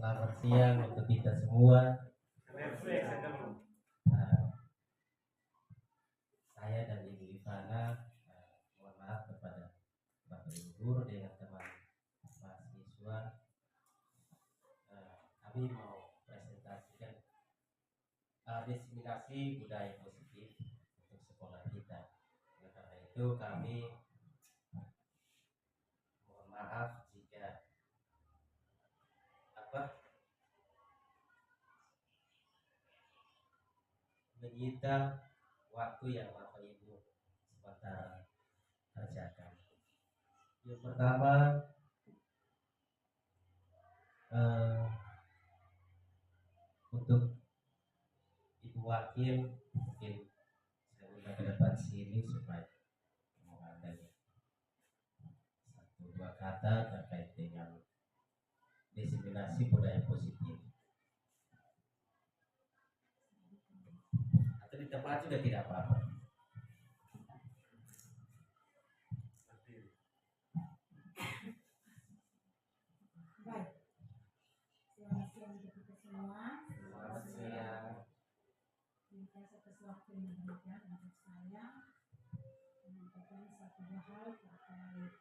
Selamat siang untuk kita semua. Saya dan Ibu Ivana mohon maaf kepada Bapak Ibu guru dengan teman mahasiswa. Kami mau presentasikan diseminasi budaya positif untuk sekolah kita. Karena itu kami mohon maaf jika menyita waktu yang Bapak Ibu sebentar kerjakan. Yang pertama, untuk Ibu Wakil mungkin saya undang ke depan sini supaya mengadanya satu dua kata terkait dengan diseminasi budaya positif. Atau di tempat juga tidak apa-apa. Baik, selamat siang untuk kita semua. Selamat siang. Terima kasih atas waktu yang diberikan untuk saya menyampaikan satu hal terkait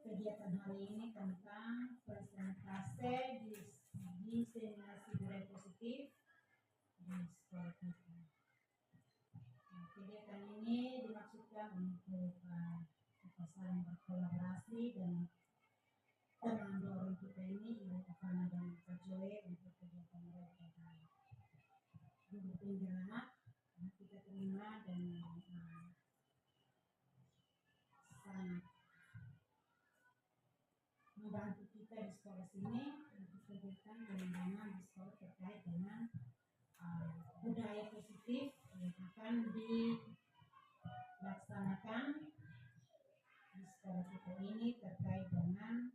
kegiatan hari ini tentang presentase diseminasi budaya positif di sekolah kita. Kegiatan ini dimaksudkan untuk kita saling berkolaborasi dan teman dorong kita ini Ibu Ivana dan Pak Joe untuk kegiatan mereka duduk penggerak kita terima dan sangat membantu kita di sekolah sini untuk kegiatan pengembangan di sekolah terkait dengan budaya positif yang akan dilaksanakan di sekolah kita ini terkait dengan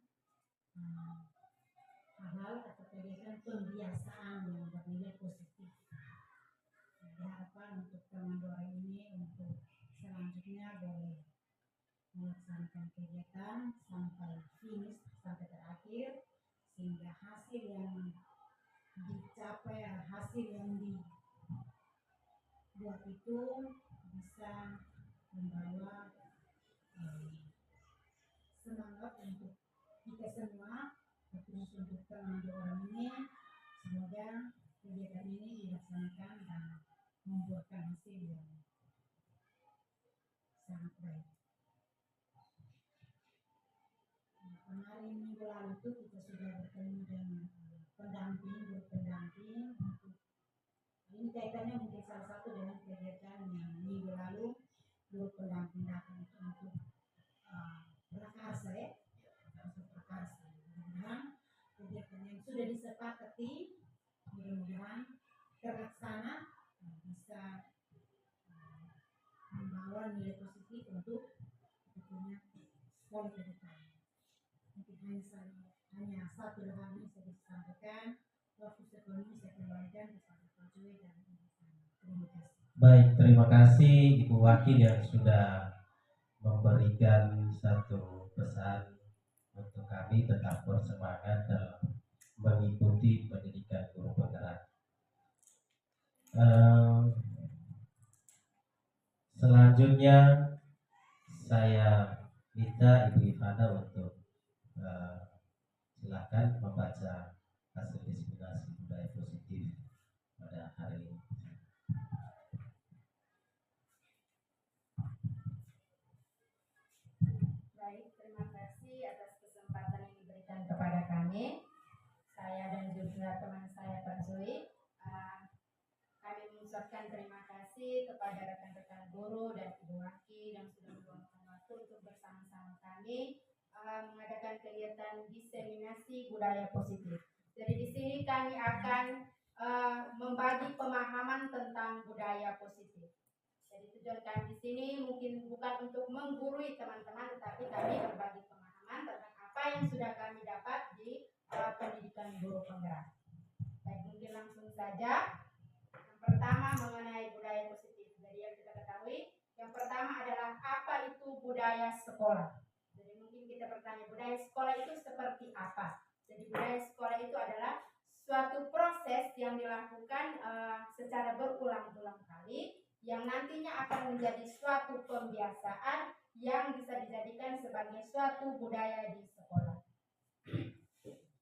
hal-hal atau kegiatan pembiasaan yang bernilai positif. Diharapkan untuk teman dorong ini untuk selanjutnya boleh melaksanakan kegiatan sampai finish, sampai terakhir, sehingga hasil yang dicapai, hasil yang dibuat itu bisa membawa semangat untuk kita semua, terus untuk teman dorong ini. Semoga kegiatan ini dilaksanakan dan membuahkan hasil yang sangat baik. Kemarin minggu lalu itu kita sudah bertemu dengan guru pendamping untuk ini kaitannya mungkin salah satu dengan kegiatan yang minggu lalu guru pendamping datang untuk prakarsa ya, untuk prakarsa. Mudah-mudahan kegiatan yang sudah disepakati mudah-mudahan terlaksana bisa membawa nilai positif untuk tentunya sekolah ke depan. Mungkin hanya satu hal yang saya disampaikan. Waktu sepenuhnya saya kembalikan kepada Pak Joy dan Ibu Sana. Terima kasih. Baik, terima kasih Ibu Wakil yang sudah memberikan satu pesan untuk kami tetap bersemangat dalam mengikuti pendidikan guru penggerak. Selanjutnya saya minta Ibu Ivana untuk silakan membaca hasil diseminasi budaya positif pada hari ini. Baik, terima kasih atas kesempatan yang diberikan kepada kami. Saya dan juga teman saya Pak Zoe. Kami mengucapkan terima kasih kepada rekan-rekan guru dan Ibu Wakil yang sudah meluangkan waktu untuk bersama-sama kami mengadakan kegiatan diseminasi budaya positif. Jadi di sini kami akan membagi pemahaman tentang budaya positif. Jadi tujuan kami di sini mungkin bukan untuk menggurui teman-teman, tetapi kami berbagi pemahaman tentang apa yang sudah kami dapat di pendidikan guru penggerak. Baik, mungkin langsung saja. Yang pertama mengenai budaya positif. Jadi yang kita ketahui, yang pertama adalah apa itu budaya sekolah. Jadi mungkin kita bertanya, budaya sekolah itu seperti apa? Jadi budaya sekolah itu adalah suatu proses yang dilakukan secara berulang-ulang kali, yang nantinya akan menjadi suatu pembiasaan yang bisa dijadikan sebagai suatu budaya di sekolah.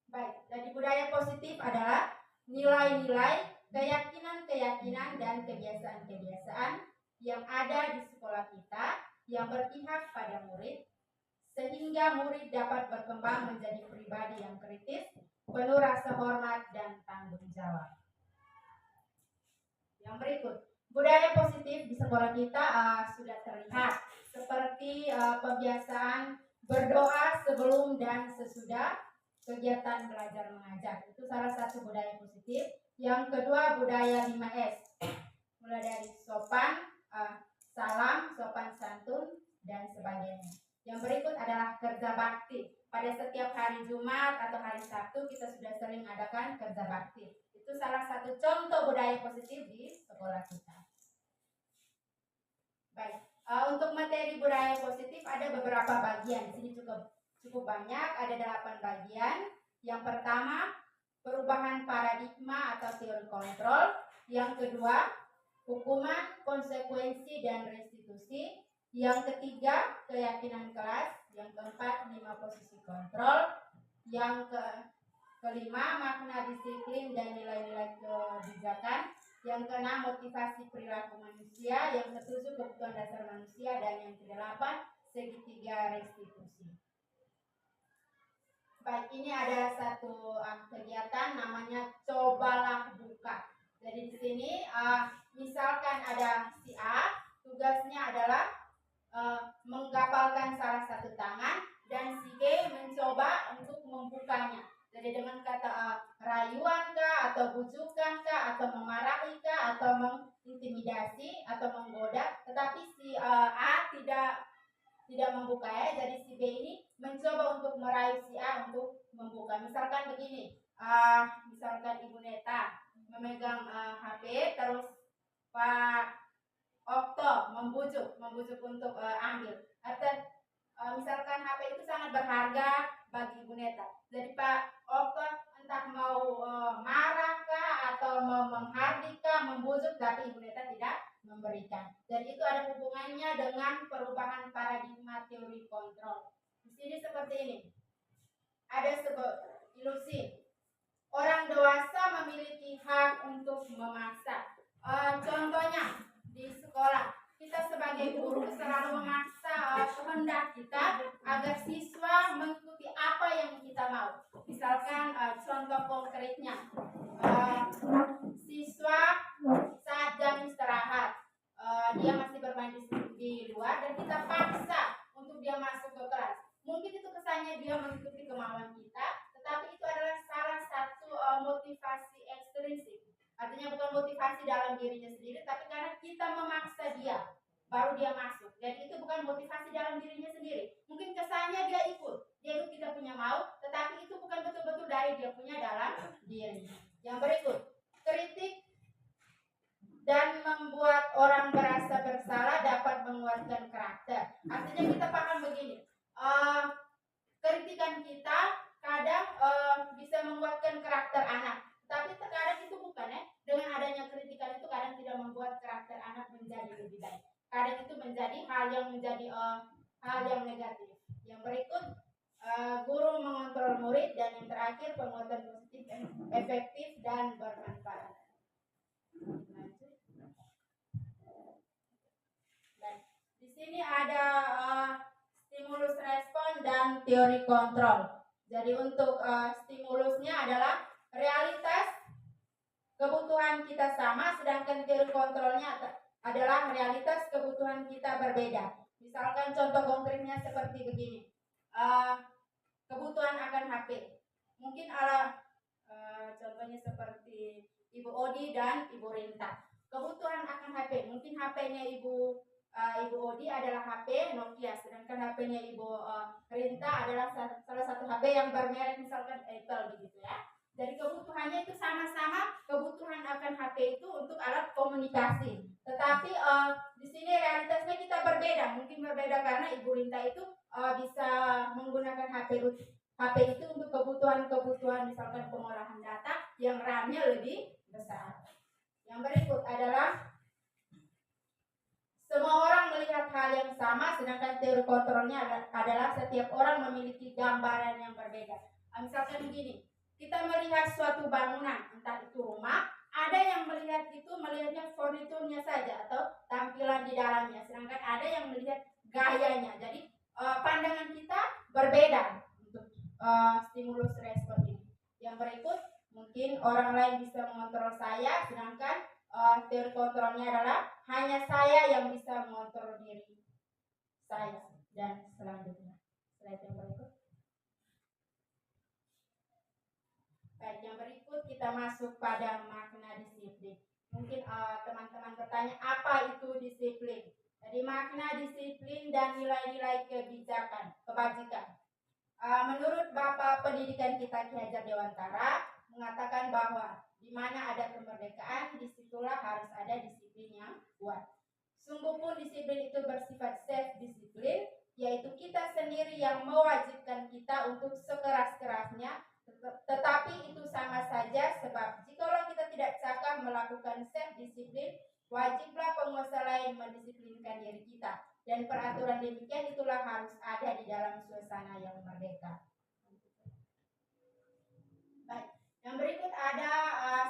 Baik, jadi budaya positif adalah nilai-nilai, keyakinan-keyakinan, dan kebiasaan-kebiasaan yang ada di sekolah kita yang berpihak pada murid, sehingga murid dapat berkembang menjadi pribadi yang kritis, penuh rasa hormat, dan tanggung jawab. Yang berikut, budaya positif di sekolah kita sudah terlihat seperti pembiasaan berdoa sebelum dan sesudah kegiatan belajar mengajar. Itu salah satu budaya positif. Yang kedua, budaya 5S, mulai dari sopan, salam, sopan santun, dan sebagainya. Yang berikut adalah kerja bakti. Pada setiap hari Jumat atau hari Sabtu kita sudah sering adakan kerja bakti. Itu salah satu contoh budaya positif di sekolah kita. Baik, untuk materi budaya positif ada beberapa bagian. Di sini cukup banyak, ada 8 bagian. Yang pertama, perubahan paradigma atau teori kontrol. Yang kedua, hukuman, konsekuensi, dan restitusi. Yang ketiga, keyakinan kelas. Yang keempat, 5 posisi kontrol. Yang kelima, makna disiplin dan nilai-nilai kebijakan. Yang keenam, motivasi perilaku manusia. Yang ketujuh, kebutuhan dasar manusia. Dan yang kedelapan, segitiga restitusi. Baik, ini ada satu kegiatan namanya cobalah buka. Jadi di sini misalkan ada si A, tugasnya adalah menggapalkan salah satu tangan, dan si B mencoba untuk membukanya. Jadi dengan kata rayuan kah, atau bujukan kah, atau memarahi kah, atau mengintimidasi, atau menggoda, tetapi si A tidak membuka ya. Jadi si B ini mencoba untuk merayu si A untuk membuka. Misalkan begini, misalkan Ibu Neta memegang HP, terus Pak Okto membujuk untuk ambil. Atau misalkan HP itu sangat berharga bagi Ibu Neta. Jadi Pak Okto entah mau marah kah, atau mau menghardik kah, membujuk, tapi Ibu Neta tidak memberikan. Dan itu ada hubungannya dengan perubahan paradigma teori kontrol. Di sini seperti ini. Ada sebuah ilusi. Orang dewasa memiliki hak untuk memaksa. Contohnya di sekolah, kita sebagai guru selalu memaksa kehendak kita agar siswa mengikuti apa yang kita mau. Misalkan contoh konkretnya, siswa saat jam istirahat dia masih bermain di luar, dan kita paksa untuk dia masuk ke kelas. Mungkin itu kesannya dia mengikuti kemauan kita, tetapi itu adalah salah satu motivasi ekstrinsik. Artinya bukan motivasi dalam dirinya sendiri, tapi karena kita memaksa dia, baru dia masuk. Dan itu bukan motivasi dalam dirinya sendiri. Mungkin kesannya dia ikut kita punya mau, tetapi itu bukan betul-betul dari dia punya dalam diri. Yang berikut, kritik dan membuat orang merasa bersalah dapat menguatkan karakter. Artinya kita paham begini, kritikan kita kadang bisa menguatkan karakter anak, tapi terkadang itu bukan ya. Dengan adanya kritikan itu kadang tidak membuat karakter anak menjadi lebih baik. Kadang itu menjadi hal yang negatif. Yang berikut, guru mengontrol murid, dan yang terakhir penguatan positif, efektif, dan bermanfaat. Dan di sini ada stimulus respon dan teori kontrol. Jadi untuk stimulusnya adalah realitas kebutuhan kita sama, sedangkan teori kontrolnya adalah realitas kebutuhan kita berbeda. Misalkan contoh konkretnya seperti begini, kebutuhan akan HP. Mungkin contohnya seperti Ibu Odi dan Ibu Rinta. Kebutuhan akan HP, mungkin HP-nya Ibu Odi adalah HP Nokia, sedangkan HP-nya Ibu Rinta adalah salah satu HP yang bermerek misalkan Apple begitu ya. Jadi kebutuhannya itu sama-sama kebutuhan akan HP itu untuk alat komunikasi. Tetapi di sini realitasnya kita berbeda. Mungkin berbeda karena Ibu Rinta itu bisa menggunakan HP itu untuk kebutuhan misalkan pengolahan data yang RAM-nya lebih besar. Yang berikut adalah semua orang melihat hal yang sama, sedangkan teori kontrolnya adalah setiap orang memiliki gambaran yang berbeda. Misalkan begini, kita melihat suatu bangunan, entah itu rumah, ada yang melihatnya furniturnya saja atau tampilan di dalamnya, sedangkan ada yang melihat gayanya. Jadi pandangan kita berbeda untuk stimulus respon ini. Yang berikut, mungkin orang lain bisa mengontrol saya, sedangkan teori kontrolnya adalah hanya saya yang bisa mengontrol diri saya. Dan selanjutnya, slide yang berikut. Baik, yang berikut kita masuk pada makna disiplin. Mungkin teman-teman bertanya, apa itu disiplin? Jadi makna disiplin dan nilai-nilai kebajikan. Menurut Bapak Pendidikan kita Ki Hajar Dewantara mengatakan bahwa di mana ada kemerdekaan, disitulah harus ada disiplin yang kuat. Sungguh pun disiplin itu bersifat self-disiplin, yaitu kita sendiri yang mewajibkan kita untuk sekeras-kerasnya, tetapi itu sama saja sebab jikalau kita tidak cakap melakukan self-disiplin, wajiblah penguasa lain mendisiplinkan diri kita. Dan peraturan demikian itulah harus ada di dalam suasana yang merdeka. Baik, yang berikut ada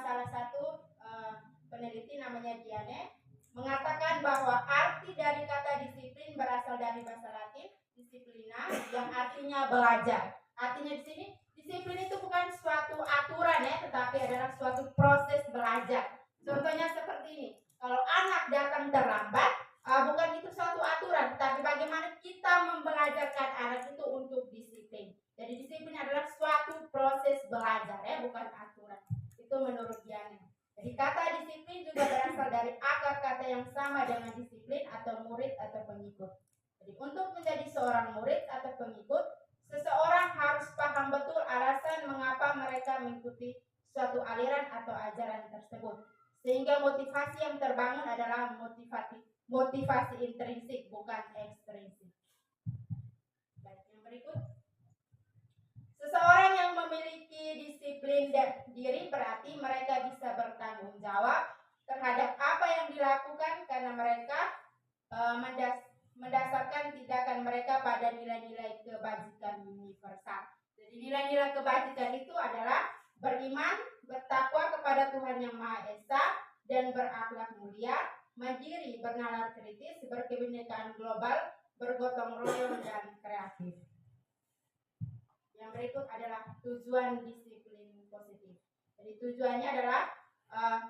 salah satu peneliti namanya Diane mengatakan bahwa arti dari kata disiplin berasal dari bahasa Latin disiplina yang artinya belajar. Artinya di sini disiplin itu bukan suatu aturan ya, tetapi adalah suatu proses belajar. Contohnya seperti ini. Kalau anak datang terlambat, bukan itu suatu aturan, tapi bagaimana kita membelajarkan anak itu untuk disiplin. Jadi disiplin adalah suatu proses belajar ya, bukan aturan. Itu menurut Diane. Jadi kata disiplin juga berasal dari akar kata yang sama dengan disiplin atau murid atau pengikut. Jadi untuk menjadi seorang murid atau pengikut, seseorang harus paham betul alasan mengapa mereka mengikuti suatu aliran atau ajaran tersebut. Sehingga motivasi yang terbangun adalah motivasi intrinsik, bukan ekstrinsik. Baik, yang berikut. Seseorang yang memiliki disiplin diri berarti mereka bisa bertanggung jawab terhadap apa yang dilakukan karena mereka mendasarkan tindakan mereka pada nilai-nilai kebajikan universal. Jadi nilai-nilai kebajikan itu adalah beriman, bertakwa kepada Tuhan Yang Maha Esa, dan berakhlak mulia, mandiri, bernalar kritis, berkebinekaan global, bergotong royong, dan kreatif. Yang berikut adalah tujuan disiplin positif. Jadi tujuannya adalah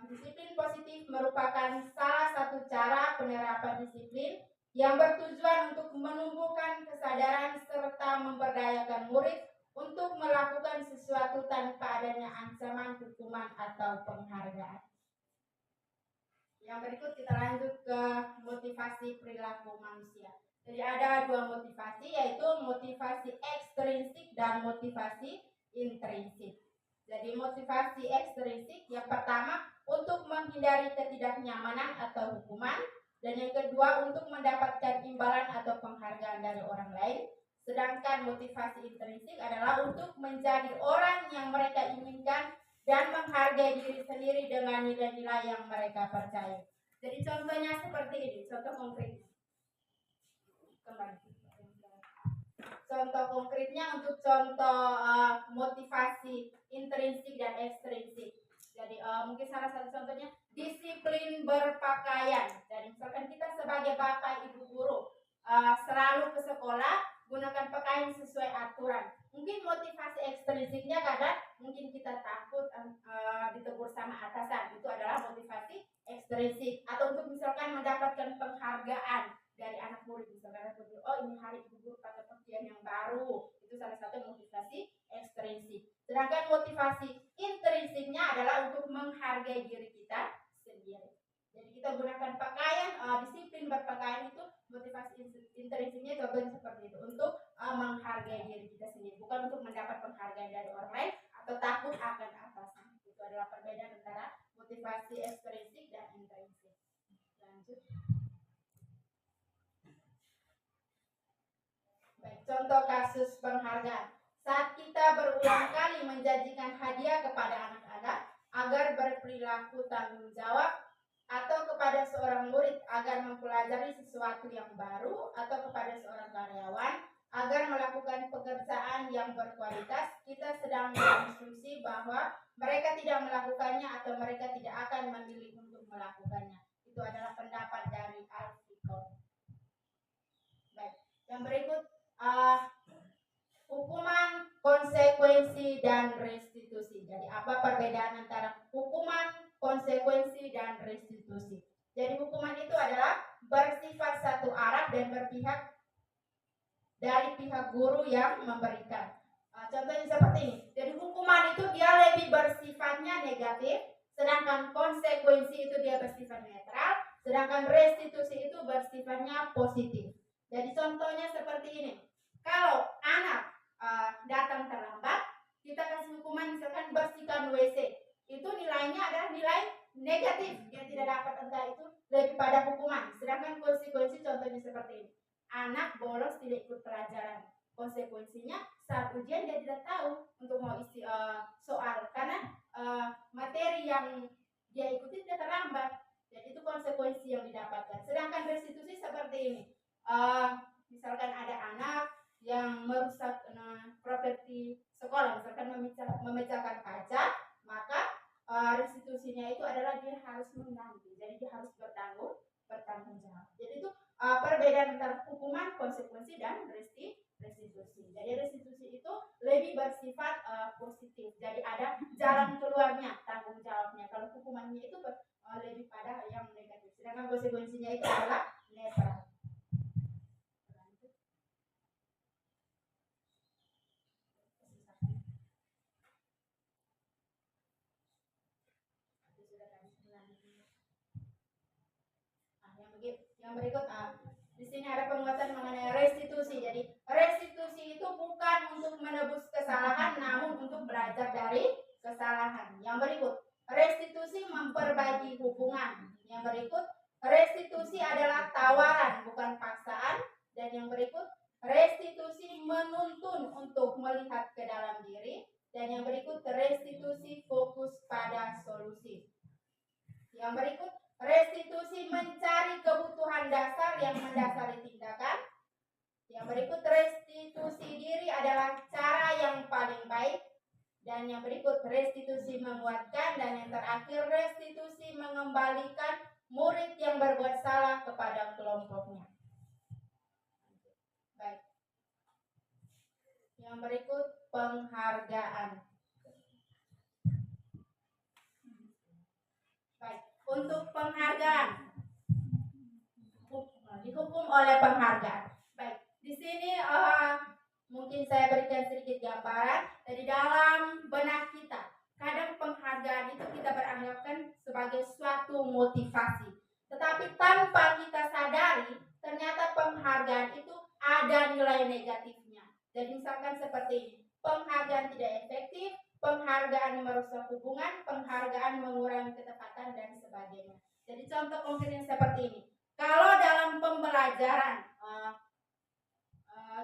disiplin positif merupakan salah satu cara penerapan disiplin yang bertujuan untuk menumbuhkan kesadaran serta memberdayakan murid untuk melakukan sesuatu tanpa adanya ancaman, hukuman, atau penghargaan. Yang berikut kita lanjut ke motivasi perilaku manusia. Jadi ada dua motivasi, yaitu motivasi ekstrinsik dan motivasi intrinsik. Jadi motivasi ekstrinsik yang pertama untuk menghindari ketidaknyamanan atau hukuman, dan yang kedua untuk mendapatkan imbalan atau penghargaan dari orang lain. Sedangkan motivasi intrinsik adalah untuk menjadi orang yang mereka inginkan dan menghargai diri sendiri dengan nilai-nilai yang mereka percaya. Jadi contohnya seperti ini, contoh konkretnya. Contoh konkretnya untuk contoh motivasi intrinsik dan ekstrinsik. Jadi mungkin salah satu contohnya disiplin berpakaian. Jadi misalkan kita sebagai bapak ibu guru selalu ke sekolah gunakan pakaian sesuai aturan. Mungkin motivasi ekstrinsiknya kadang mungkin kita takut ditegur sama atasan. Itu adalah motivasi ekstrinsik. Atau untuk misalkan mendapatkan penghargaan dari anak murid, misalkan oh ini hari ibu guru pakai pakaian yang baru, itu salah satu motivasi ekstrinsik. Sedangkan motivasi intrinsiknya adalah untuk menghargai diri kita sendiri. Jadi kita gunakan pakaian, disiplin berpakaian itu motivasi intrinsiknya contohnya seperti itu, untuk menghargai diri kita sendiri, bukan untuk mendapat penghargaan dari orang lain atau takut akan atasan. Itu adalah perbedaan antara motivasi ekstrinsik dan intrinsik. Lanjut. Baik, contoh kasus penghargaan. Saat kita berulang kali menjanjikan hadiah kepada anak-anak agar berperilaku tanggung jawab, atau kepada seorang murid agar mempelajari sesuatu yang baru, atau kepada seorang karyawan agar melakukan pekerjaan yang berkualitas, kita sedang berdiskusi bahwa mereka tidak melakukannya atau mereka tidak akan memilih untuk melakukannya. Itu adalah pendapat dari Alkitab. Baik, yang berikut hukuman, konsekuensi, dan restitusi. Jadi apa perbedaan antara hukuman, konsekuensi, dan restitusi? Jadi hukuman itu adalah bersifat satu arah dan berpihak dari pihak guru yang memberikan. Contohnya seperti ini. Jadi hukuman itu dia lebih bersifatnya negatif, sedangkan konsekuensi itu dia bersifat netral, sedangkan restitusi itu bersifatnya positif. Jadi contohnya seperti ini. Kalau anak datang terlambat, kita kasih hukuman misalkan bersihkan WC. Itu nilainya adalah nilai negatif, dia tidak dapat, entah itu lebih pada hukuman. Sedangkan konsekuensi contohnya seperti ini. Anak bolos tidak ikut pelajaran. Konsekuensinya saat ujian dia tidak tahu untuk mau isi soal karena materi yang dia ikuti dia terlambat. Jadi itu konsekuensi yang didapatkan. Sedangkan restitusi seperti ini. Misalkan ada anak yang merusak properti sekolah, misalkan memecahkan kaca, maka restitusinya itu adalah dia harus mengganti. Jadi dia harus bertanggung jawab. Jadi itu perbedaan antara hukuman, konsekuensi, dan restitusi. Jadi restitusi itu lebih bersifat positif. Jadi ada jalan keluarnya, tanggung jawabnya. Kalau hukumannya itu lebih pada yang negatif. Sedangkan konsekuensinya itu adalah netral. Yang berikut, di sini ada penguatan mengenai restitusi. Jadi restitusi itu bukan untuk menebus kesalahan, namun untuk belajar dari kesalahan. Yang berikut, restitusi memperbaiki hubungan. Yang berikut, restitusi adalah tawaran bukan paksaan. Dan yang berikut, restitusi menuntun untuk melihat ke dalam diri. Dan yang berikut, restitusi fokus pada solusi. Yang berikut, restitusi mencari kebutuhan dasar yang mendasari tindakan. Yang berikut, restitusi diri adalah cara yang paling baik. Dan yang berikut, restitusi menguatkan. Dan yang terakhir, restitusi mengembalikan murid yang berbuat salah kepada kelompoknya. Baik. Yang berikut, penghargaan. Baik, untuk penghargaan dihukum oleh penghargaan. Baik, di sini mungkin saya berikan sedikit gambaran dari dalam benak kita. Kadang penghargaan itu kita beranggapan sebagai suatu motivasi, tetapi tanpa kita sadari ternyata penghargaan itu ada nilai negatifnya. Jadi misalkan seperti ini, penghargaan tidak efektif, penghargaan merusak hubungan, penghargaan mengurangi ketepatan, dan sebagainya. Jadi contoh konkretnya seperti ini. Kalau dalam pembelajaran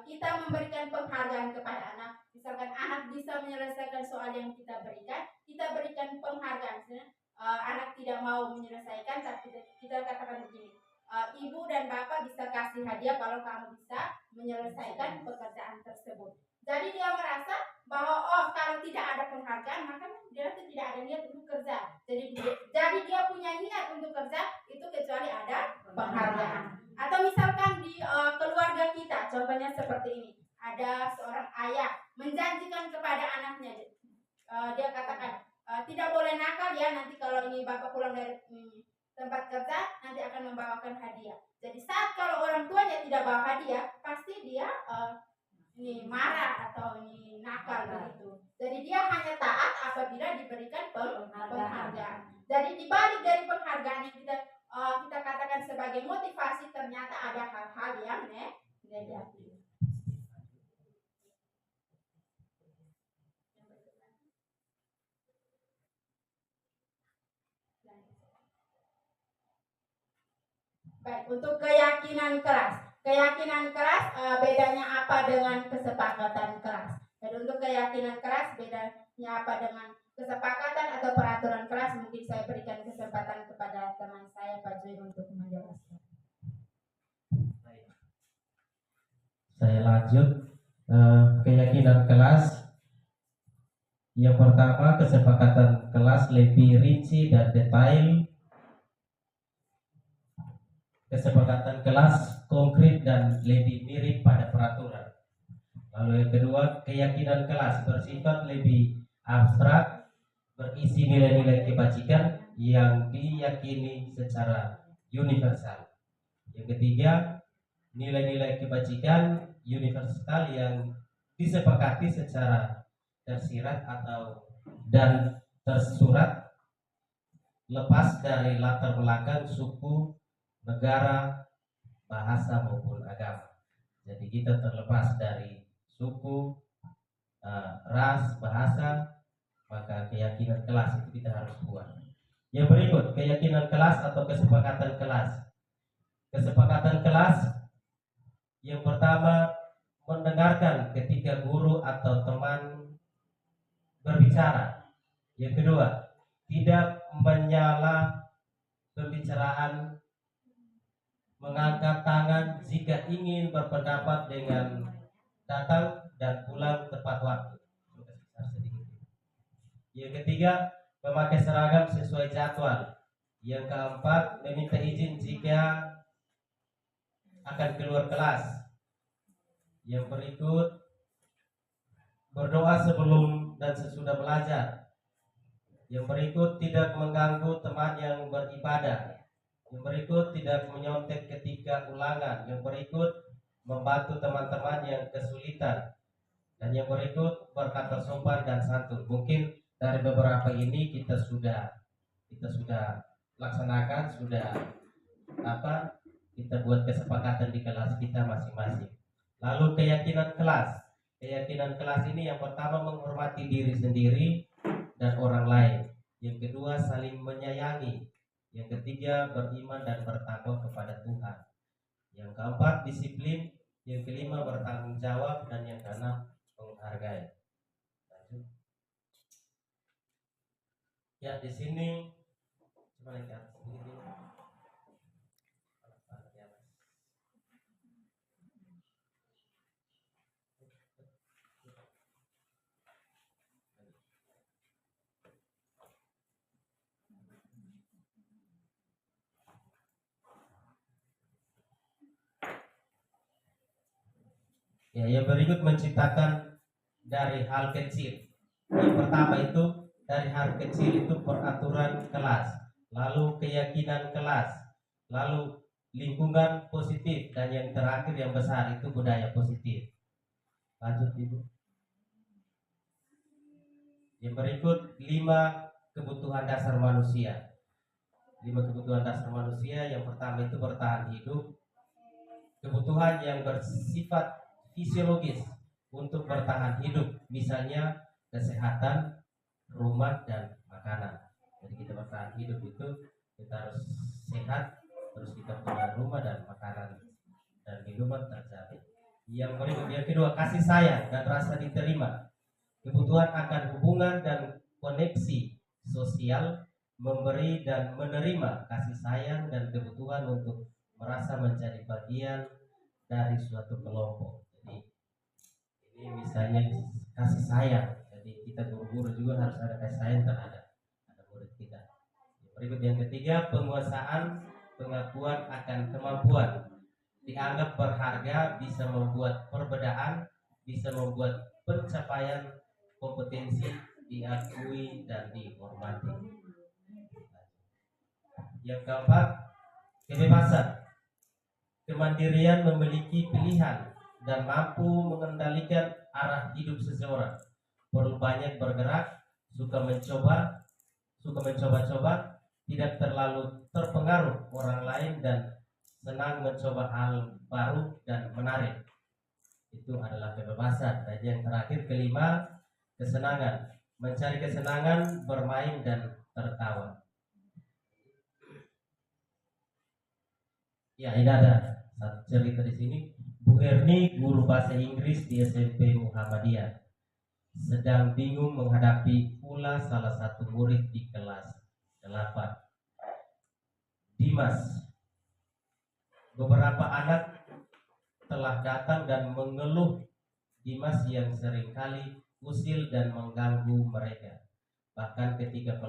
kita memberikan penghargaan kepada anak, misalkan anak bisa menyelesaikan soal yang kita berikan penghargaan. Anak tidak mau menyelesaikan, tapi kita katakan begini, ibu dan bapak bisa kasih hadiah kalau kamu bisa menyelesaikan pekerjaan tersebut. Jadi dia merasa bahwa kalau tidak ada penghargaan maka dia tidak ada niat untuk kerja. Jadi dia punya niat untuk kerja itu kecuali ada penghargaan. Atau misalkan di keluarga kita, contohnya seperti ini. Ada seorang ayah menjanjikan kepada anaknya, dia katakan tidak boleh nakal ya, nanti kalau ini bapak pulang dari tempat kerja nanti akan membawakan hadiah. Jadi saat kalau orang tuanya tidak bawa hadiah, pasti dia ini marah atau ini nakal begitu. Jadi dia hanya taat apabila diberikan penghargaan. Jadi dibalik dari penghargaan yang kita katakan sebagai motivasi, ternyata ada hal-hal yang negatif. Baik, untuk keyakinan kelas. keyakinan keras bedanya apa dengan kesepakatan keras? Dan untuk keyakinan keras bedanya apa dengan kesepakatan atau peraturan keras? Mungkin saya berikan kesempatan kepada teman saya Pak Zui untuk menjelaskan. Saya lanjut. Keyakinan kelas yang pertama, kesepakatan kelas lebih rinci dan detail. Kesepakatan kelas konkret dan lebih mirip pada peraturan. Lalu yang kedua, keyakinan kelas bersifat lebih abstrak, berisi nilai-nilai kebajikan yang diyakini secara universal. Yang ketiga, nilai-nilai kebajikan universal yang disepakati secara tersirat atau dan tersurat, lepas dari latar belakang suku, negara, bahasa maupun agama. Jadi kita terlepas dari suku, ras, bahasa, maka keyakinan kelas itu kita harus buat. Yang berikut, keyakinan kelas atau kesepakatan kelas. Kesepakatan kelas yang pertama, mendengarkan ketika guru atau teman berbicara. Yang kedua, tidak menyala pembicaraan, mengangkat tangan jika ingin berpendapat dengan datang dan pulang tepat waktu. Yang ketiga, memakai seragam sesuai jadwal. Yang keempat, meminta izin jika akan keluar kelas. Yang berikut, berdoa sebelum dan sesudah belajar. Yang berikut, tidak mengganggu teman yang beribadah. Yang berikut, tidak menyontek ketika ulangan. Yang berikut, membantu teman-teman yang kesulitan. Dan yang berikut, berkata sopan dan santun. Mungkin dari beberapa ini kita sudah laksanakan, kita buat kesepakatan di kelas kita masing-masing. Lalu keyakinan kelas. Keyakinan kelas ini yang pertama, menghormati diri sendiri dan orang lain. Yang kedua, saling menyayangi. Yang ketiga, beriman dan bertakwa kepada Tuhan. Yang keempat, disiplin. Yang kelima, bertanggung jawab. Dan yang keenam, menghargai. Ya, di sini coba lihat sedikit. Ya, yang berikut menciptakan dari hal kecil. Yang pertama itu dari hal kecil itu peraturan kelas, lalu keyakinan kelas, lalu lingkungan positif, dan yang terakhir yang besar itu budaya positif. Lanjut Ibu. Yang berikut 5 kebutuhan dasar manusia. 5 kebutuhan dasar manusia. Yang pertama itu bertahan hidup. Kebutuhan yang bersifat fisiologis untuk bertahan hidup, misalnya kesehatan, rumah, dan makanan. Jadi kita bertahan hidup itu kita harus sehat, terus kita punya rumah dan makanan dan minuman terjamin. Yang berikut, yang kedua, kasih sayang dan rasa diterima. Kebutuhan akan hubungan dan koneksi sosial, memberi dan menerima kasih sayang, dan kebutuhan untuk merasa menjadi bagian dari suatu kelompok. Jadi ini misalnya kasih sayang. Jadi kita guru-guru juga harus ada kasih sayang terhadap murid kita. Berikut yang ketiga, penguasaan, pengakuan akan kemampuan. Dianggap berharga, bisa membuat perbedaan, bisa membuat pencapaian kompetensi diakui dan dihormati. Yang keempat, kebebasan. Kemandirian, memiliki pilihan dan mampu mengendalikan arah hidup seseorang. Perlu banyak bergerak, suka mencoba-coba, tidak terlalu terpengaruh orang lain, dan senang mencoba hal baru dan menarik. Itu adalah kebebasan. Dan yang terakhir, kelima, kesenangan. Mencari kesenangan, bermain dan tertawa. Ya, ini ada Satu cerita di sini, Bu Erni guru bahasa Inggris di SMP Muhammadiyah sedang bingung menghadapi pula salah satu murid di kelas 8, Dimas. Beberapa anak telah datang dan mengeluh Dimas yang seringkali usil dan mengganggu mereka. Bahkan ketika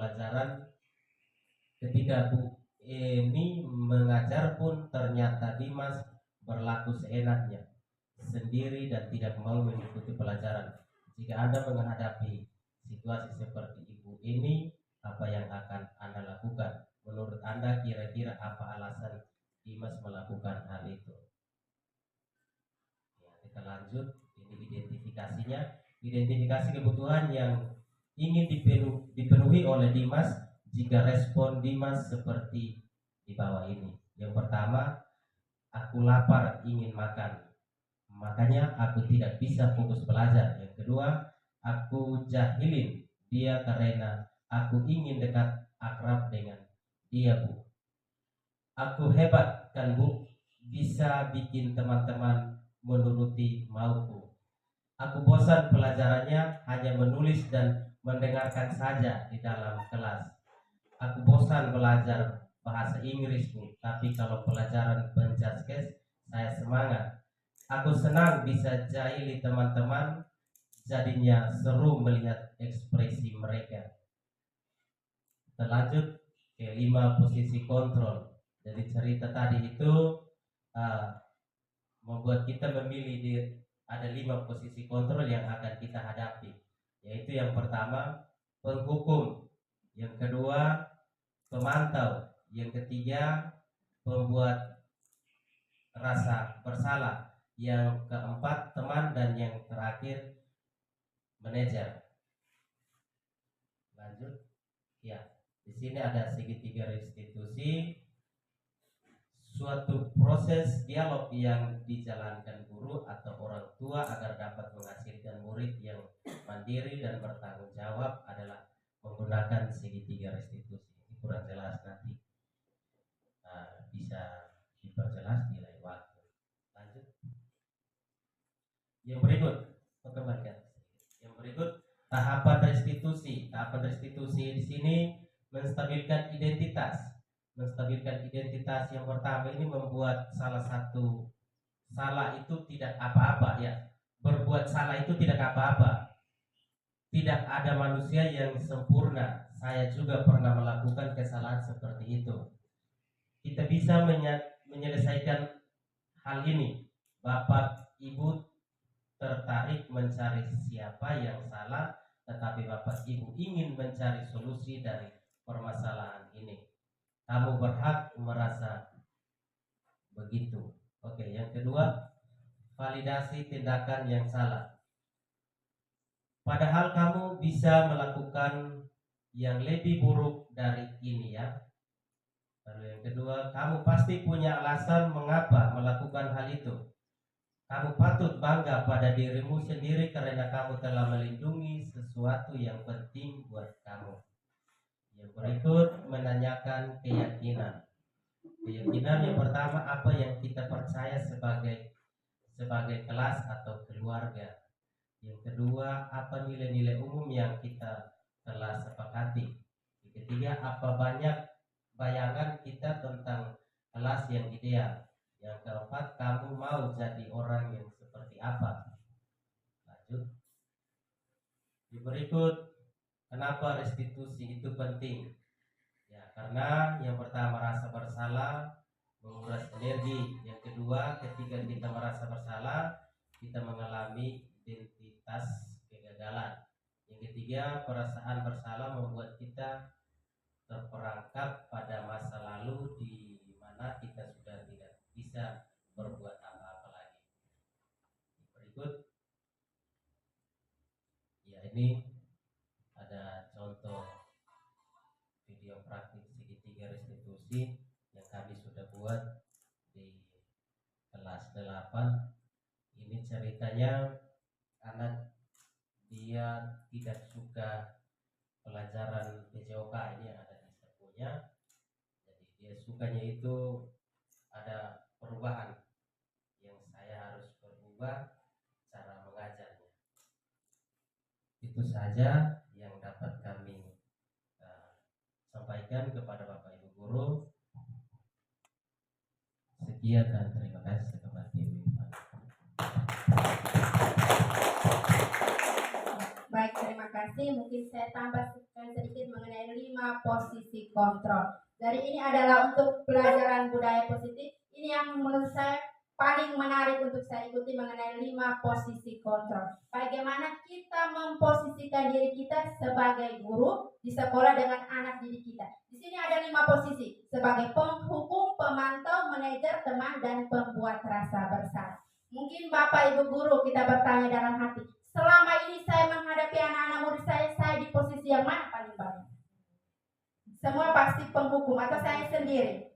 Bu Eni mengajar pun ternyata Dimas berlaku seenaknya sendiri dan tidak mau mengikuti pelajaran. Jika Anda menghadapi situasi seperti Ibu ini, apa yang akan Anda lakukan? Menurut Anda kira-kira apa alasan Dimas melakukan hal itu? Ya, kita lanjut. Ini identifikasinya. Identifikasi kebutuhan yang ingin dipenuhi oleh Dimas jika respon Dimas seperti di bawah ini. Yang pertama, aku lapar ingin makan, makanya aku tidak bisa fokus belajar. Yang kedua, aku jahilin dia karena aku ingin dekat akrab dengan dia, Bu. Aku hebat kan, Bu, bisa bikin teman-teman menuruti mauku. Aku bosan pelajarannya hanya menulis dan mendengarkan saja di dalam kelas. Aku bosan belajar bahasa Inggris, Bu, tapi kalau pelajaran penjaskes saya semangat. Aku senang bisa jahili teman-teman, jadinya seru melihat ekspresi mereka. Kita lanjut ke 5 posisi kontrol. Jadi cerita tadi itu uh, membuat kita memilih ada 5 posisi kontrol yang akan kita hadapi. Yaitu yang pertama, penghukum. Yang kedua, pemantau. Yang ketiga, pembuat rasa bersalah. Yang keempat, teman, dan yang terakhir, manajer. Lanjut. Ya, di sini ada segitiga restitusi, suatu proses dialog yang dijalankan guru atau orang tua agar dapat menghasilkan murid yang mandiri dan bertanggung jawab adalah menggunakan segitiga restitusi. Ini kurang jelas, nanti bisa diperjelas di lain waktu. Lanjut. Yang berikut, kembalikan. Yang berikut, tahapan restitusi. Tahapan restitusi di sini menstabilkan identitas. Menstabilkan identitas yang pertama ini membuat salah itu tidak apa-apa, ya. Berbuat salah itu tidak apa-apa. Tidak ada manusia yang sempurna. Saya juga pernah melakukan kesalahan seperti itu. Kita bisa menyelesaikan hal ini. Bapak Ibu tertarik mencari siapa yang salah, tetapi Bapak Ibu ingin mencari solusi dari permasalahan ini. Kamu berhak merasa begitu. Oke, yang kedua, validasi tindakan yang salah. Padahal kamu bisa melakukan yang lebih buruk dari ini, ya. Lalu yang kedua, kamu pasti punya alasan mengapa melakukan hal itu. Kamu patut bangga pada dirimu sendiri karena kamu telah melindungi sesuatu yang penting buat kamu. Yang berikut, menanyakan keyakinan. Keyakinan yang pertama, apa yang kita percaya sebagai kelas atau keluarga. Yang kedua, apa nilai-nilai umum yang kita telah sepakati. Yang ketiga, apa banyak bayangan kita tentang kelas yang ideal. Yang keempat, kamu mau jadi orang yang seperti apa. Lanjut. Yang berikut, kenapa restitusi itu penting? Ya, karena yang pertama rasa bersalah menguras energi. Yang kedua, ketika kita merasa bersalah, kita mengalami identitas kegagalan. Yang ketiga, perasaan bersalah membuat kita terperangkap pada masa lalu di mana kita sudah tidak bisa berbuat apa-apa lagi. Berikut, ya, ini ada contoh video praktik segitiga restitusi yang kami sudah buat di kelas 8. Ini ceritanya anak dia tidak suka pelajaran PJOK, ini ada di sakunya. Jadi dia sukanya itu ada perubahan. kedua cara mengajarnya. Itu saja yang dapat kami sampaikan kepada Bapak Ibu guru. Sekian dan terima kasih kepada Ibu. Baik, terima kasih. Mungkin saya tambahkan sedikit mengenai 5 posisi kontrol. Dari ini adalah untuk pelajaran budaya positif. Ini yang menurut saya paling menarik untuk saya ikuti mengenai 5 posisi kontrol. Bagaimana kita memposisikan diri kita sebagai guru di sekolah dengan anak didik kita. Di sini ada 5 posisi sebagai penghukum, pemantau, manajer, teman, dan pembuat rasa bersalah. Mungkin Bapak Ibu guru kita bertanya dalam hati, selama ini saya menghadapi anak-anak murid saya di posisi yang mana paling banyak? Semua pasti penghukum atau saya sendiri?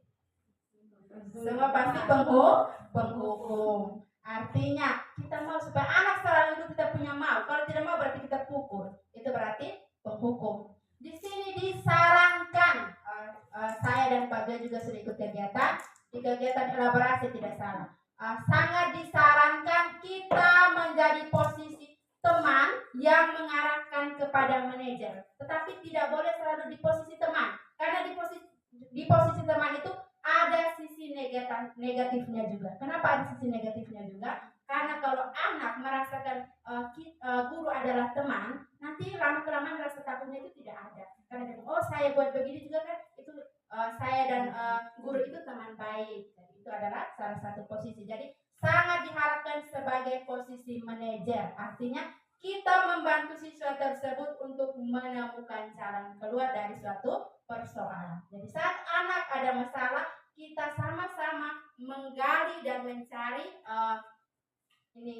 Semua pasti penghukum. Artinya kita mau supaya anak selalu hidup kita punya mau. Kalau tidak mau berarti kita pukul. Itu berarti penghukum. Di sini disarankan, saya dan Pak Jo juga sudah ikut kegiatan. Di kegiatan elaborasi tidak salah. Sangat disarankan kita menjadi posisi teman yang mengarahkan kepada manajer, tetapi tidak boleh selalu di posisi teman, karena di posisi teman itu ada sisi negatifnya juga. Kenapa ada sisi negatifnya juga? Karena kalau anak merasakan guru adalah teman, nanti lama-kelamaan rasa takutnya itu tidak ada. Karena dia, oh saya buat begini juga kan, itu saya dan guru itu teman baik. Jadi itu adalah salah satu posisi. Jadi sangat diharapkan sebagai posisi manajer, artinya kita membantu siswa tersebut untuk menemukan jalan keluar dari suatu persoalan. Jadi saat anak ada masalah, kita sama-sama menggali dan mencari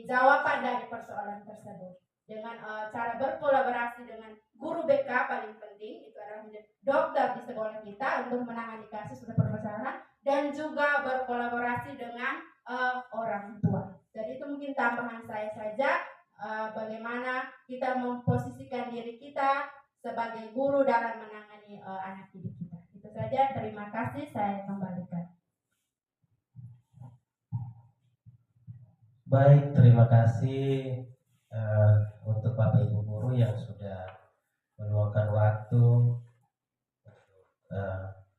jawaban dari persoalan tersebut dengan cara berkolaborasi dengan guru BK. Paling penting itu adalah menjadi dokter di sekolah kita untuk menangani kasus atau permasalahan, dan juga berkolaborasi dengan orang tua. Jadi itu mungkin tambahan saya saja, bagaimana kita memposisikan diri kita sebagai guru dalam menangani anak didik kita. Itu saja, terima kasih, saya kembalikan. Baik, terima kasih untuk Bapak Ibu guru yang sudah meluangkan waktu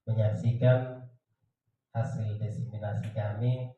menyaksikan hasil diseminasi kami